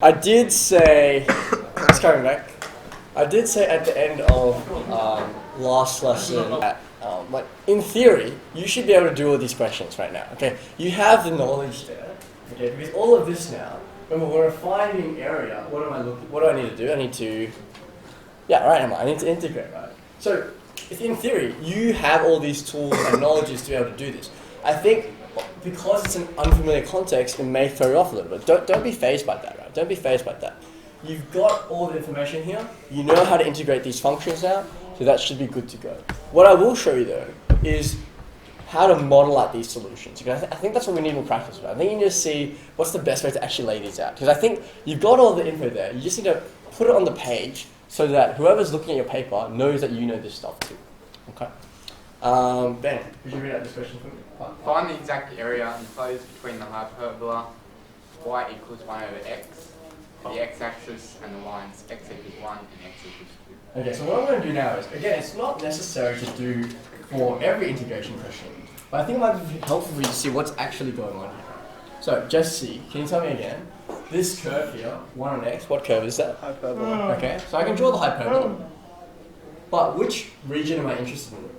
I did say, just coming back, I did say at the end of last lesson that, like in theory, you should be able to do all these questions right now. Okay, you have the knowledge there. Okay, because all of this now, remember we're finding area. What am I looking? What do I need to do? I need to, I need to integrate, right? So, if in theory, you have all these tools and knowledges to be able to do this. I think because it's an unfamiliar context, it may throw you off a little bit. Don't be fazed by that, right? Don't be fazed by that. You've got all the information here. You know how to integrate these functions now, so that should be good to go. What I will show you though is how to model out these solutions. Because I think that's what we need more practice with. I think you need to see what's the best way to actually lay these out. Because I think you've got all the info there. You just need to put it on the page so that whoever's looking at your paper knows that you know this stuff too. Okay. Ben, could you read out this question for me? Find the exact area enclosed between the hyperbola y equals 1 over x, the x-axis, and the lines x equals 1 and x equals 2. Okay, so what I'm going to do now is, again, it's not necessary to do for every integration question, but I think it might be helpful for you to see what's actually going on here. So, just see, can you tell me again, this curve here, 1 on x, what curve is that? Hyperbola. Okay, so I can draw the hyperbola, but which region am I interested in?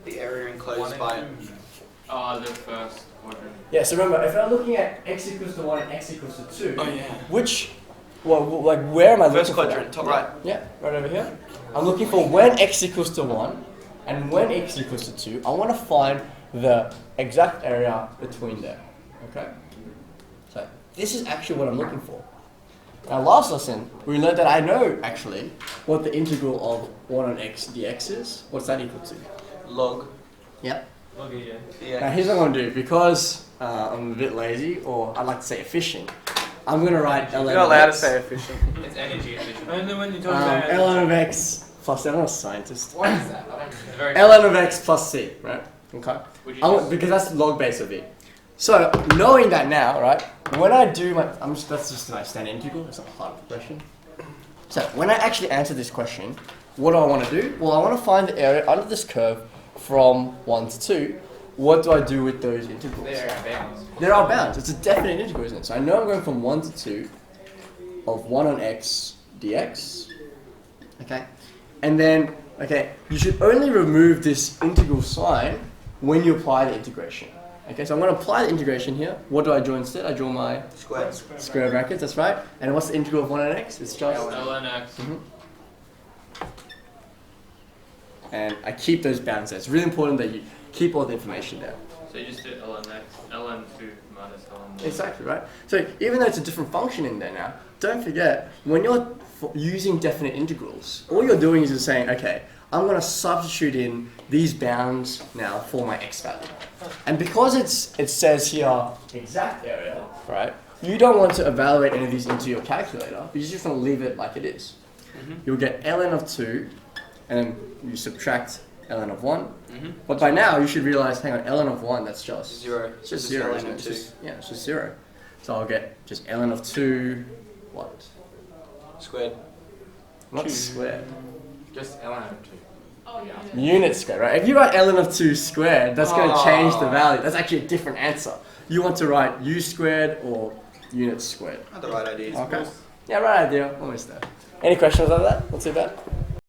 The area enclosed by it. The first quadrant. Yeah, so remember, if I'm looking at x equals to 1 and x equals to 2, which, like where am I looking First for quadrant, that? top right. Yeah, right over here. I'm looking for when x equals to 1 and when x equals to 2. I want to find the exact area between there. Okay? So this is actually what I'm looking for. Now last lesson, we learned that I know actually what the integral of 1 on x dx is. What's that equal to? Log. Yep. Log Yeah. Now here's what I'm going to do. Because I'm a bit lazy, or I'd like to say efficient, I'm going to write ln of x. You're not allowed to say efficient. It's energy efficient. Only when you talk about ln of x plus, I'm not a scientist. What is that? I don't know. ln of x plus c, right? Okay. Because that's log base of v. So, knowing that now, right, when I do my, that's just my standard integral, it's not a hard question. So, when I actually answer this question, what do I want to do? Well, I want to find the area under this curve from 1 to 2. What do I do with those integrals? There are bounds. There are bounds. It's a definite integral, isn't it? So I know I'm going from 1 to 2 of 1 on x dx. Okay? And then, okay, you should only remove this integral sign when you apply the integration. Okay, so I'm going to apply the integration here. What do I draw instead? I draw my square brackets, that's right. And what's the integral of 1 on x? It's just ln x. And I keep those bounds there. It's really important that you keep all the information there. So you just do ln x, ln 2 minus ln 1. Exactly, right? So even though it's a different function in there now, don't forget, when you're using definite integrals, all you're doing is you're saying, okay, I'm going to substitute in these bounds now for my x value. And because it says here exact area, right? You don't want to evaluate any of these into your calculator. You just want to leave it like it is. You'll get ln of 2, and then you subtract ln of 1. But by now, you should realize, hang on, ln of 1, that's just 0. It's just 0, isn't it? It's just, yeah, it's just 0. So I'll get just ln of 2, what? Squared. Not squared. Just ln of 2. Unit squared, right? If you write ln of 2 squared, that's going to change the value. That's actually a different answer. You want to write u squared or unit squared. Not the right idea. Okay. Yeah, right idea. Almost there. Any questions on that? Not too bad.